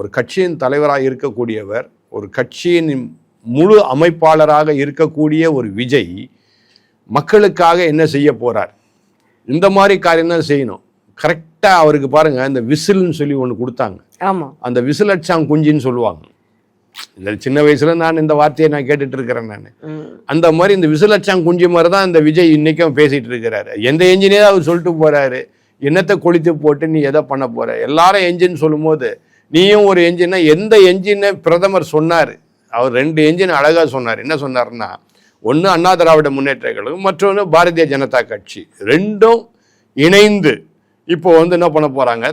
ஒரு கட்சியின் தலைவராக இருக்கக்கூடியவர், ஒரு கட்சியின் முழு அமைப்பாளராக இருக்கக்கூடிய ஒரு விஜய் மக்களுக்காக என்ன செய்ய போறார்? இந்த மாதிரி காரியம் தான் செய்யணும். கரெக்டா அவருக்கு பாருங்க, இந்த விசில்னு சொல்லி ஒன்று கொடுத்தாங்க. அந்த விசில் அடிச்சாங்க குஞ்சின்னு சொல்லுவாங்க. இந்த சின்ன வயசுல நான் இந்த வார்த்தையை நான் கேட்டுட்டு இருக்கிறேன். நான் அந்த மாதிரி இந்த விசில் அடிச்சாங்க குஞ்சு மாதிரி தான் இந்த விஜய் இன்னைக்கும் பேசிட்டு இருக்கிறாரு. எந்த என்ஜினே அவர் சொல்லிட்டு போறாரு, என்னத்தை கொளுத்து போட்டு நீ எதை பண்ண போற? எல்லாரும் என்ஜின் சொல்லும் போது நீயும் ஒரு என்ஜின்னா, எந்த என்ஜினை பிரதமர் சொன்னார்? அவர் 2 என்ஜின் அழகா சொன்னார். என்ன சொன்னார்னா, ஒன்று அண்ணா திராவிட முன்னேற்ற கழகம், மற்றொன்று பாரதிய ஜனதா கட்சி. ரெண்டும் இணைந்து இப்போ என்ன பண்ண போறாங்க?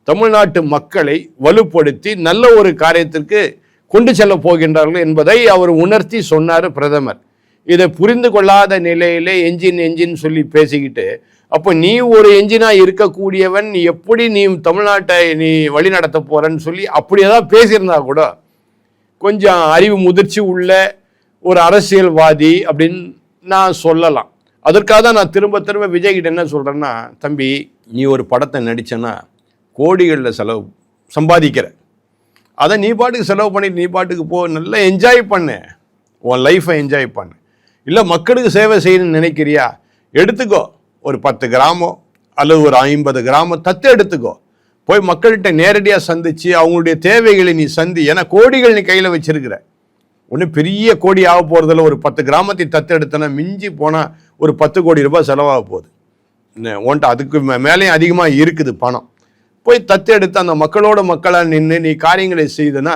தமிழ்நாட்டு மக்களை வலுப்படுத்தி நல்ல ஒரு காரியத்திற்கு கொண்டு செல்ல போகின்றார்கள் என்பதை அவர் உணர்த்தி சொன்னார் பிரதமர். இதை புரிந்து கொள்ளாத நிலையிலே என்ஜின் சொல்லி பேசிக்கிட்டு, அப்போ நீ ஒரு என்ஜினா இருக்கக்கூடியவன், எப்படி நீ தமிழ்நாட்டை நீ வழி நடத்த போறன்னு சொல்லி அப்படியேதான் பேசியிருந்தா கூட கொஞ்சம் அறிவு முதிர்ச்சி உள்ள ஒரு அரசியல்வாதி அப்படின்னு நான் சொல்லலாம். அதற்காக தான் நான் திரும்ப விஜய் கிட்ட என்ன சொல்றேன்னா, தம்பி நீ ஒரு படத்தை நடிச்சேன்னா கோடிகளில் சம்பாதிக்கிற, அதை நீ பாட்டுக்கு செலவு பண்ணிட்டு நீ பாட்டுக்கு போ, நல்லா என்ஜாய் பண்ணு, உன் லைஃப்பை என்ஜாய் பண்ணு. இல்லை மக்களுக்கு சேவை செய்யணும்னு நினைக்கிறியா, எடுத்துக்கோ, ஒரு 10 கிராமோ அல்லது ஒரு 50 கிராமோ தத்து எடுத்துக்கோ, போய் மக்கள்கிட்ட நேரடியாக சந்திச்சு அவங்களுடைய தேவைகளை நீ சந்தி. ஏன்னா கோடிகள் நீ கையில் வச்சிருக்கிற, ஒன்றும் பெரிய கோடி ஆக போகிறதில்ல. ஒரு 10 கிராமத்தை தத்து எடுத்தனா மிஞ்சி போனால் ஒரு 10 கோடி ரூபாய் செலவாக போகுது. உன்ட்ட அதுக்கு மேலேயும் அதிகமாக இருக்குது பணம். போய் தத்து எடுத்து அந்த மக்களோட மக்களாக நின்று நீ காரியங்களை செய்தனா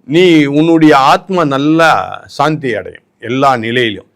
நீ உன்னுடைய ஆத்மா நல்லா சாந்தி அடையும் எல்லா நிலையிலும்.